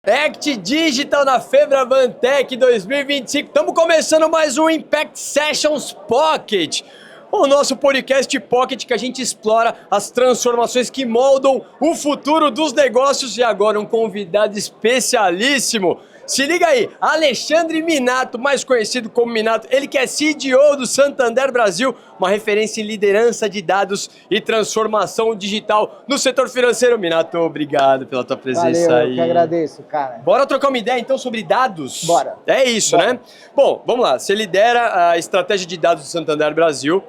Act Digital na FebraBanTech 2025. Estamos começando mais um Impact Sessions Pocket. O nosso podcast Pocket que a gente explora as transformações que moldam o futuro dos negócios. E agora um convidado especialíssimo. Se liga aí, Alexandre Minato, mais conhecido como Minato, ele que é CDO do Santander Brasil, uma referência em liderança de dados e transformação digital no setor financeiro. Minato, obrigado pela tua presença. Valeu, aí. Eu que agradeço, cara. Bora trocar uma ideia então sobre dados? Bora. É isso, Bora. Né? Bom, vamos lá. Você lidera a estratégia de dados do Santander Brasil,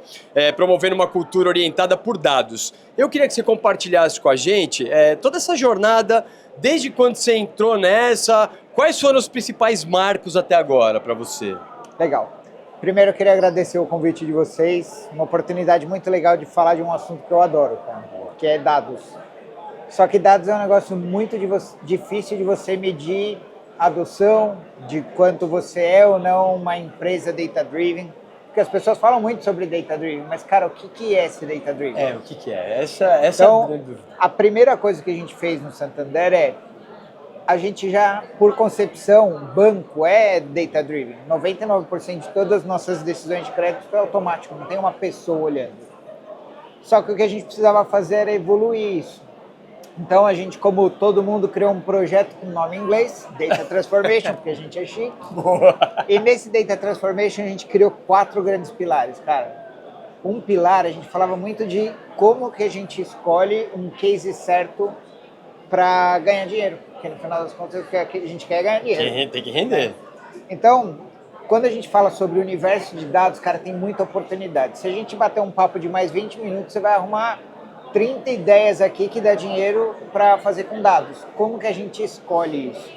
promovendo uma cultura orientada por dados. Eu queria que você compartilhasse com a gente toda essa jornada, desde quando você entrou nessa, quais foram os principais marcos até agora para você? Legal. Primeiro eu queria agradecer o convite de vocês, uma oportunidade muito legal de falar de um assunto que eu adoro, cara, que é dados. Só que dados é um negócio muito difícil de você medir a adoção, de quanto você é ou não uma empresa data-driven. Porque as pessoas falam muito sobre data-driven, mas, cara, o que é esse data-driven? O que é? Essa Então, é a grande dúvida. A primeira coisa que a gente fez no Santander a gente já, por concepção, banco é data-driven. 99% de todas as nossas decisões de crédito é automático, não tem uma pessoa olhando. Só que o que a gente precisava fazer era evoluir isso. Então a gente, como todo mundo, criou um projeto com nome em inglês, Data Transformation, porque a gente é chique. Boa. E nesse Data Transformation a gente criou 4 grandes pilares, cara. Um pilar, a gente falava muito de como que a gente escolhe um case certo para ganhar dinheiro. Porque no final das contas o que a gente quer é ganhar dinheiro. Tem que render. Então, quando a gente fala sobre o universo de dados, cara, tem muita oportunidade. Se a gente bater um papo de mais 20 minutos, você vai arrumar 30 ideias aqui que dá dinheiro para fazer com dados. Como que a gente escolhe isso?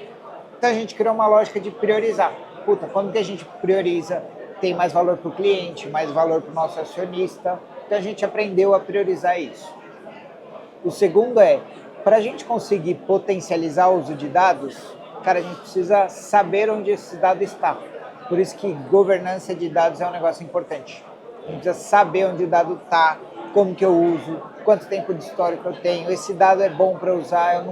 Então a gente criou uma lógica de priorizar. Puta, como que a gente prioriza? Tem mais valor para o cliente, mais valor para o nosso acionista. Então a gente aprendeu a priorizar isso. O segundo para a gente conseguir potencializar o uso de dados, cara, a gente precisa saber onde esse dado está. Por isso que governança de dados é um negócio importante. A gente precisa saber onde o dado está, como que eu uso, quanto tempo de histórico eu tenho, esse dado é bom para usar,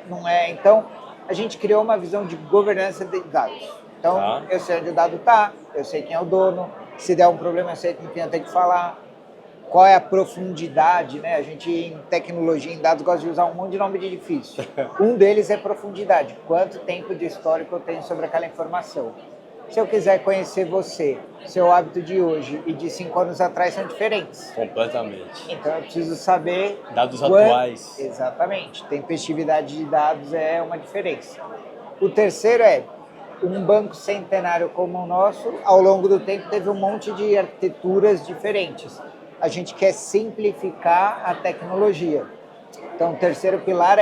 não é. Então, a gente criou uma visão de governança de dados. Então, Eu sei onde o dado está, eu sei quem é o dono, se der um problema eu sei com quem eu tenho que falar, qual é a profundidade, né? A gente, em tecnologia, em dados, gosta de usar um monte de nome de difícil. Um deles é profundidade. Quanto tempo de histórico eu tenho sobre aquela informação? Se eu quiser conhecer você, seu hábito de hoje e de 5 anos atrás são diferentes. Completamente. Então, eu preciso saber... Dados atuais. Exatamente. Tempestividade de dados é uma diferença. O terceiro um banco centenário como o nosso, ao longo do tempo, teve um monte de arquiteturas diferentes. A gente quer simplificar a tecnologia. Então, o terceiro pilar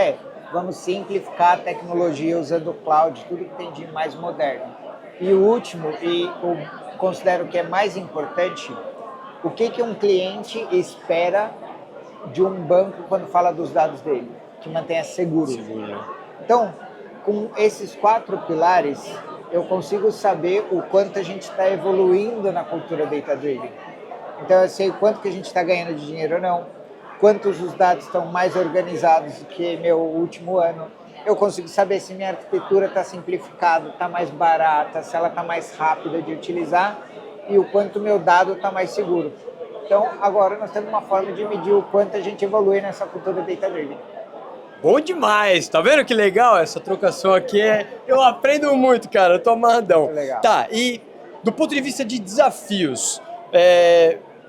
vamos simplificar a tecnologia usando o cloud, tudo que tem de mais moderno. E o último, e eu considero que é mais importante, o que um cliente espera de um banco quando fala dos dados dele? Que mantenha seguro. Então, com esses 4 pilares, eu consigo saber o quanto a gente está evoluindo na cultura data-driven. Então, eu sei quanto que a gente está ganhando de dinheiro ou não, quantos os dados estão mais organizados do que meu último ano. Eu consigo saber se minha arquitetura está simplificada, está mais barata, se ela está mais rápida de utilizar e o quanto meu dado está mais seguro. Então, agora nós temos uma forma de medir o quanto a gente evolui nessa cultura data-driven. Bom demais, tá vendo que legal essa trocação aqui? Eu aprendo muito, cara, eu tô amarradão. Legal. Tá, e do ponto de vista de desafios,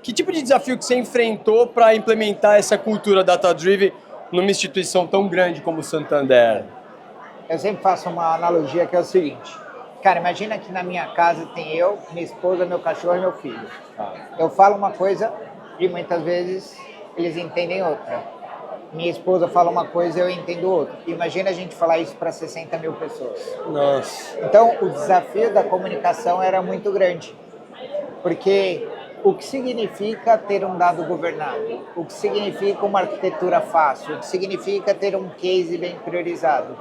que tipo de desafio que você enfrentou para implementar essa cultura data-driven numa instituição tão grande como o Santander? Eu sempre faço uma analogia que é o seguinte. Cara, imagina que na minha casa tem eu, minha esposa, meu cachorro e meu filho. Eu falo uma coisa e muitas vezes eles entendem outra. Minha esposa fala uma coisa e eu entendo outra. Imagina a gente falar isso para 60 mil pessoas. Nossa. Então, o desafio da comunicação era muito grande. Porque o que significa ter um dado governado? O que significa uma arquitetura fácil? O que significa ter um case bem priorizado?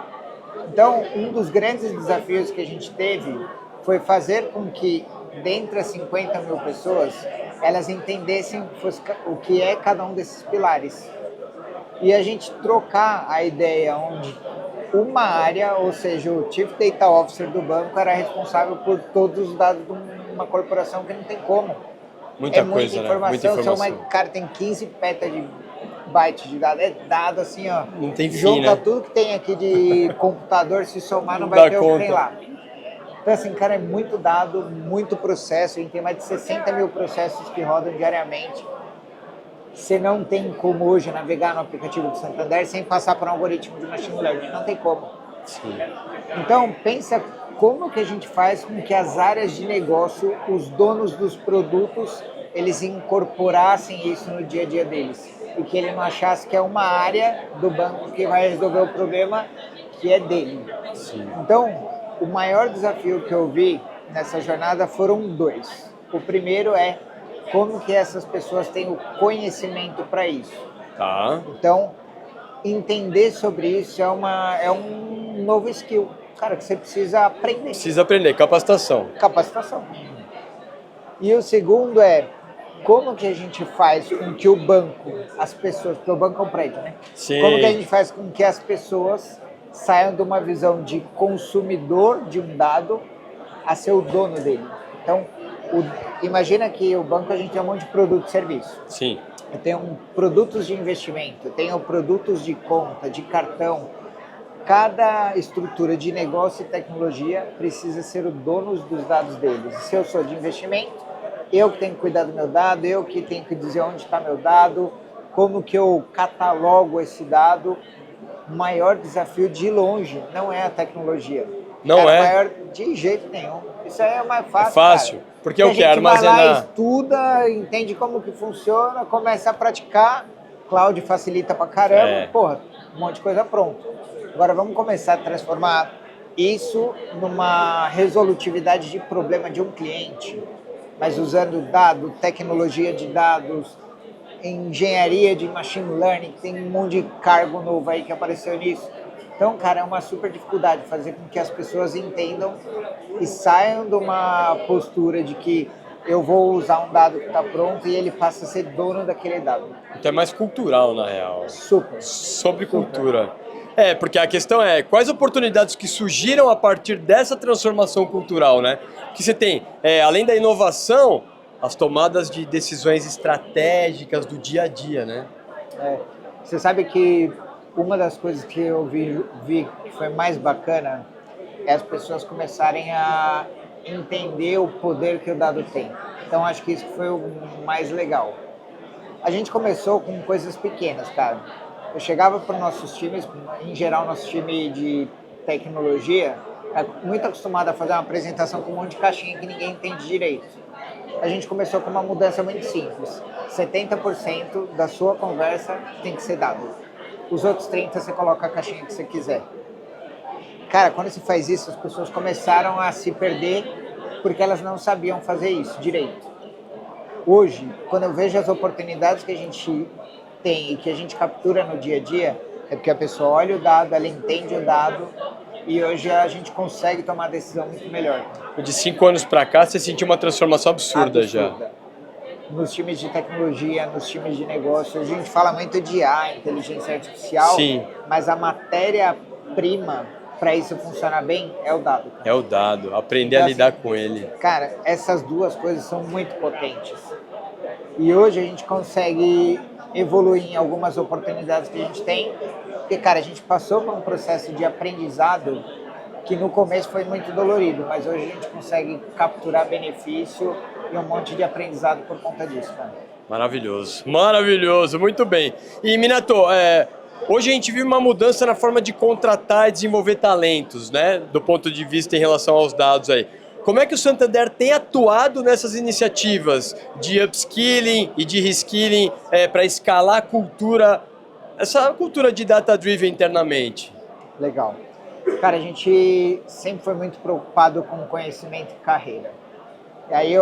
Então, um dos grandes desafios que a gente teve foi fazer com que, dentre as 50 mil pessoas, elas entendessem o que é cada um desses pilares. E a gente trocar a ideia onde uma área, ou seja, o Chief Data Officer do banco era responsável por todos os dados de uma corporação que não tem como. Muita muita coisa, informação, né? Muita informação. Cara, tem 15 bytes de dados, é dado assim, ó. Não tem fim, junta né? tudo que tem aqui de computador, se somar não Não vai dá ter o que tem conta. lá. Então assim, cara, é muito dado, muito processo, a gente tem mais de 60 mil processos que rodam diariamente. Você não tem como hoje navegar no aplicativo do Santander sem passar por um algoritmo de machine learning, não tem como. Sim. Então, pensa como que a gente faz com que as áreas de negócio, os donos dos produtos, eles incorporassem isso no dia a dia deles. E que ele não achasse que é uma área do banco que vai resolver o problema que é dele. Sim. Então, o maior desafio que eu vi nessa jornada foram dois. O primeiro é como que essas pessoas têm o conhecimento para isso. Tá. Então, entender sobre isso é um novo skill, cara, que você precisa aprender. Precisa aprender, capacitação. Capacitação. E o segundo é como que a gente faz com que o banco, as pessoas, porque o banco é um prédio, né? Sim. Como que a gente faz com que as pessoas saiam de uma visão de consumidor de um dado a ser o dono dele. Então, imagina que o banco a gente tem um monte de produto e serviço. Sim. Eu tenho produtos de investimento, eu tenho produtos de conta, de cartão. Cada estrutura de negócio e tecnologia precisa ser o dono dos dados deles. Se eu sou de investimento, eu que tenho que cuidar do meu dado, eu que tenho que dizer onde está meu dado, como que eu catalogo esse dado. O maior desafio de longe não é a tecnologia. Não cara, é? Maior de jeito nenhum. Isso aí é mais fácil. É fácil, cara. porque eu quero A gente vai lá, armazenar. estuda, entende como que funciona, começa a praticar. Cloud facilita pra caramba, É. porra, um monte de coisa pronta. Agora vamos começar a transformar isso numa resolutividade de problema de um cliente, mas usando dado, tecnologia de dados, engenharia de machine learning, que tem um monte de cargo novo aí que apareceu nisso. Então, cara, é uma super dificuldade fazer com que as pessoas entendam e saiam de uma postura de que eu vou usar um dado que está pronto e ele passa a ser dono daquele dado. Então é mais cultural, na real. Super. Sobre cultura. É, porque a questão é, quais oportunidades que surgiram a partir dessa transformação cultural, né? Que você tem, além da inovação, as tomadas de decisões estratégicas do dia a dia, né? Você sabe que uma das coisas que eu vi que foi mais bacana é as pessoas começarem a entender o poder que o dado tem. Então acho que isso foi o mais legal. A gente começou com coisas pequenas, cara. Eu chegava para os nossos times, em geral nosso time de tecnologia, é muito acostumado a fazer uma apresentação com um monte de caixinha que ninguém entende direito. A gente começou com uma mudança muito simples. 70% da sua conversa tem que ser dado. Os outros 30% você coloca a caixinha que você quiser. Cara, quando você faz isso, as pessoas começaram a se perder porque elas não sabiam fazer isso direito. Hoje, quando eu vejo as oportunidades que a gente tem e que a gente captura no dia a dia, é porque a pessoa olha o dado, ela entende o dado e hoje a gente consegue tomar decisão muito melhor. De 5 anos para cá, você sentiu uma transformação absurda já. Nos times de tecnologia, nos times de negócio, a gente fala muito de IA, inteligência artificial, Sim. mas a matéria-prima para isso funcionar bem é o dado. Cara. É o dado, aprender a lidar com ele. Cara, essas duas coisas são muito potentes. E hoje a gente consegue evoluir em algumas oportunidades que a gente tem, porque, cara, a gente passou por um processo de aprendizado que no começo foi muito dolorido, mas hoje a gente consegue capturar benefício e um monte de aprendizado por conta disso, cara. Maravilhoso, maravilhoso, muito bem. E Minato, hoje a gente vive uma mudança na forma de contratar e desenvolver talentos, né? Do ponto de vista em relação aos dados aí. Como é que o Santander tem atuado nessas iniciativas de upskilling e de reskilling para escalar a cultura, essa cultura de data-driven internamente? Legal. Cara, a gente sempre foi muito preocupado com conhecimento e carreira. E aí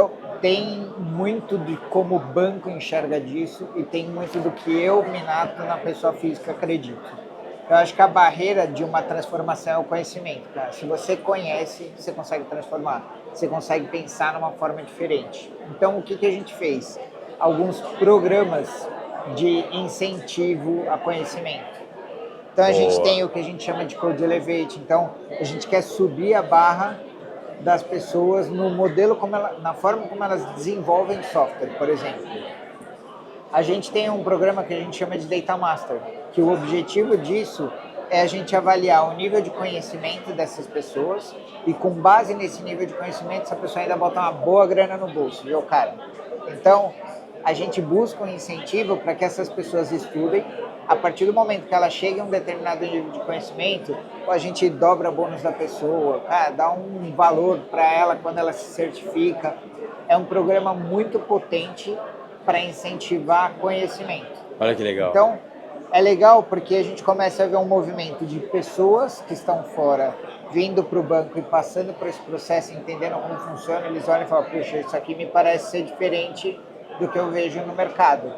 tem muito de como o banco enxerga disso e tem muito do que eu, Minato, na pessoa física acredito. Eu acho que a barreira de uma transformação é o conhecimento, cara. Se você conhece, você consegue transformar. Você consegue pensar numa forma diferente. Então, o que a gente fez? Alguns programas de incentivo a conhecimento. Então a gente Boa. tem o que a gente chama de Code Elevate. Então a gente quer subir a barra das pessoas no modelo, na forma como elas desenvolvem software, por exemplo. A gente tem um programa que a gente chama de Data Master, que o objetivo disso é a gente avaliar o nível de conhecimento dessas pessoas e com base nesse nível de conhecimento, essa pessoa ainda bota uma boa grana no bolso, viu, cara? Então, a gente busca um incentivo para que essas pessoas estudem. A partir do momento que ela chega a um determinado nível de conhecimento, a gente dobra o bônus da pessoa, cara, dá um valor para ela quando ela se certifica. É um programa muito potente para incentivar conhecimento. Olha que legal. Então, é legal porque a gente começa a ver um movimento de pessoas que estão fora, vindo para o banco e passando por esse processo, entendendo como funciona, eles olham e falam, puxa, isso aqui me parece ser diferente do que eu vejo no mercado.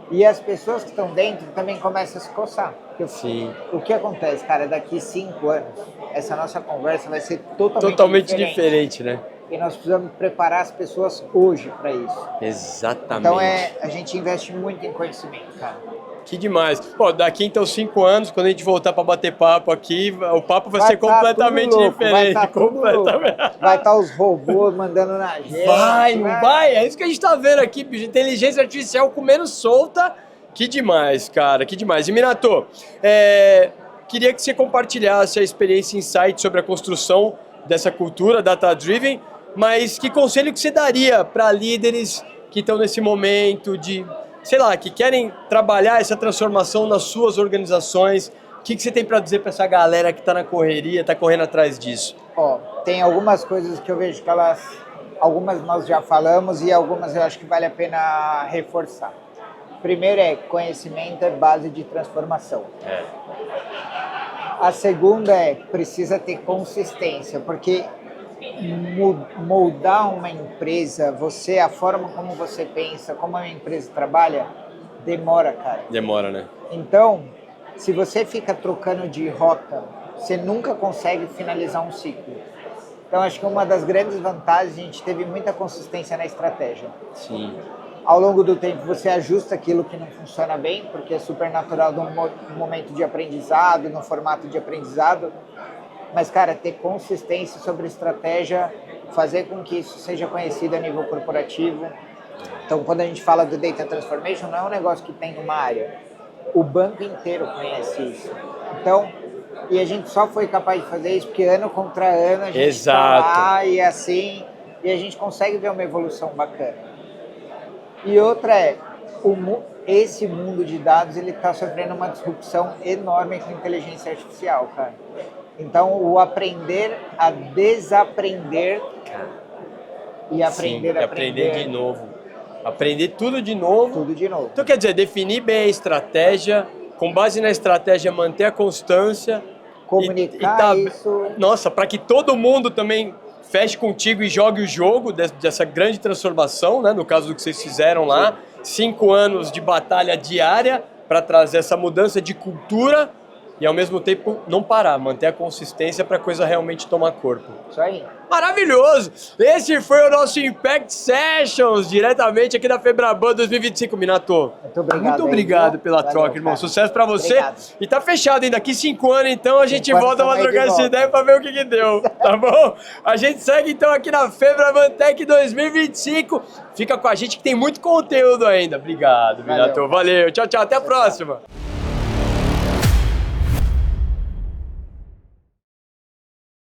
E as pessoas que estão dentro também começam a se coçar. Sim. O que acontece, cara, daqui 5 anos, essa nossa conversa vai ser totalmente diferente, né? E nós precisamos preparar as pessoas hoje para isso. Exatamente. Então a gente investe muito em conhecimento, cara. Que demais. Pô, daqui então 5 anos, quando a gente voltar para bater papo aqui, o papo vai ser completamente diferente. Vai estar os robôs mandando na gente. Vai. É isso que a gente tá vendo aqui, bicho. Inteligência artificial comendo solta. Que demais, cara. Que demais. E Minato, queria que você compartilhasse a experiência insight sobre a construção dessa cultura data-driven, mas que conselho que você daria para líderes que estão nesse momento de, sei lá, que querem trabalhar essa transformação nas suas organizações? O que você tem para dizer para essa galera que está na correria, está correndo atrás disso? Tem algumas coisas que eu vejo que algumas nós já falamos e algumas eu acho que vale a pena reforçar. Primeiro conhecimento é base de transformação. A segunda precisa ter consistência, porque moldar uma empresa, a forma como você pensa, como a empresa trabalha, demora, cara. Demora, né? Então, se você fica trocando de rota, você nunca consegue finalizar um ciclo. Então, acho que uma das grandes vantagens, a gente teve muita consistência na estratégia. Sim. Ao longo do tempo, você ajusta aquilo que não funciona bem, porque é super natural no momento de aprendizado, no formato de aprendizado. Mas, cara, ter consistência sobre estratégia, fazer com que isso seja conhecido a nível corporativo. Então, quando a gente fala do Data Transformation, não é um negócio que tem numa área. O banco inteiro conhece isso. Então, e a gente só foi capaz de fazer isso porque ano contra ano a gente está lá e assim, e a gente consegue ver uma evolução bacana. E outra esse mundo de dados, ele está sofrendo uma disrupção enorme com a inteligência artificial, cara. Então, o aprender a desaprender e aprender a aprender de novo. Aprender tudo de novo. Tudo de novo. Então, quer dizer, definir bem a estratégia, com base na estratégia, manter a constância. Comunicar isso. Nossa, para que todo mundo também feche contigo e jogue o jogo dessa grande transformação, né? No caso do que vocês fizeram lá. 5 anos de batalha diária para trazer essa mudança de cultura e, ao mesmo tempo, não parar, manter a consistência para a coisa realmente tomar corpo. Isso aí. Maravilhoso! Esse foi o nosso Impact Sessions, diretamente aqui da Febraban 2025. Minato, muito obrigado pela troca, irmão. Sucesso pra você. Obrigado. E tá fechado, hein? Daqui 5 anos, então, a gente volta pra trocar essa ideia pra ver o que deu, tá bom? A gente segue, então, aqui na Febraban Tech 2025. Fica com a gente que tem muito conteúdo ainda. Obrigado, Minato. Valeu. Tchau, tchau. Até a próxima.